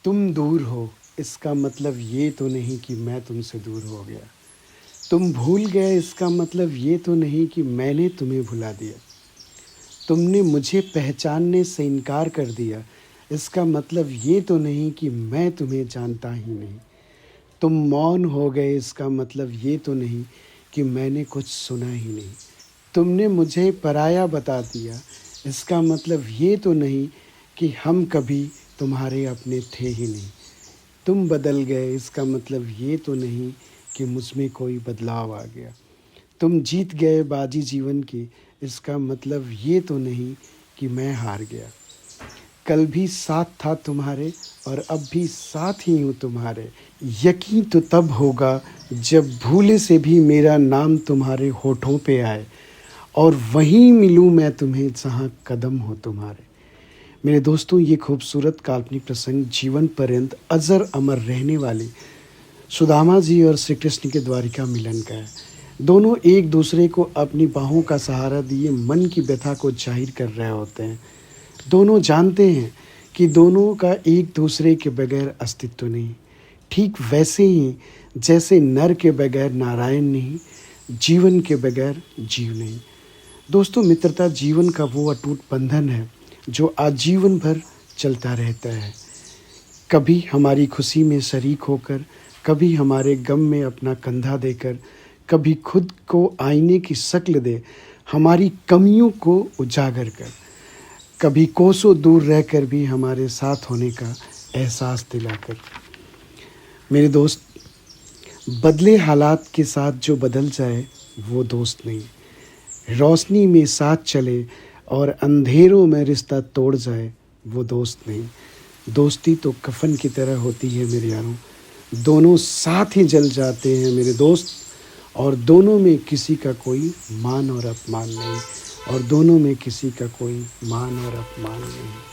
तुम दूर हो इसका मतलब ये तो नहीं कि मैं तुमसे दूर हो गया। तुम भूल गए इसका मतलब ये तो नहीं कि मैंने तुम्हें भुला दिया। तुमने मुझे पहचानने से इनकार कर दिया, इसका मतलब ये तो नहीं कि मैं तुम्हें जानता ही नहीं। तुम मौन हो गए इसका मतलब ये तो नहीं कि मैंने कुछ सुना ही नहीं। तुमने मुझे पराया बता दिया, इसका मतलब ये तो नहीं कि हम कभी तुम्हारे अपने थे ही नहीं। तुम बदल गए इसका मतलब ये तो नहीं कि मुझ में कोई बदलाव आ गया। तुम जीत गए बाजी जीवन की, इसका मतलब ये तो नहीं कि मैं हार गया। कल भी साथ था तुम्हारे और अब भी साथ ही हूँ तुम्हारे। यकीन तो तब होगा जब भूले से भी मेरा नाम तुम्हारे होठों पे आए और वहीं मिलूँ मैं तुम्हें जहाँ कदम हो तुम्हारे। मेरे दोस्तों, ये खूबसूरत काल्पनिक प्रसंग जीवन पर्यंत अजर अमर रहने वाली सुदामा जी और श्री कृष्ण के द्वारिका मिलन का है। दोनों एक दूसरे को अपनी बाहों का सहारा दिए मन की व्यथा को जाहिर कर रहे होते हैं। दोनों जानते हैं कि दोनों का एक दूसरे के बगैर अस्तित्व नहीं। ठीक वैसे ही जैसे नर के बगैर नारायण नहीं, जीवन के बगैर जीव नहीं। दोस्तों, मित्रता जीवन का वो अटूट बंधन है जो आजीवन भर चलता रहता है। कभी हमारी खुशी में शरीक होकर, कभी हमारे गम में अपना कंधा देकर, कभी खुद को आईने की शक्ल दे हमारी कमियों को उजागर कर, कभी कोसों दूर रहकर भी हमारे साथ होने का एहसास दिलाकर। मेरे दोस्त, बदले हालात के साथ जो बदल जाए वो दोस्त नहीं। रोशनी में साथ चले और अंधेरों में रिश्ता तोड़ जाए वो दोस्त नहीं। दोस्ती तो कफन की तरह होती है मेरे यारों। दोनों साथ ही जल जाते हैं मेरे दोस्त, और दोनों में किसी का कोई मान और अपमान नहीं, और दोनों में किसी का कोई मान और अपमान नहीं।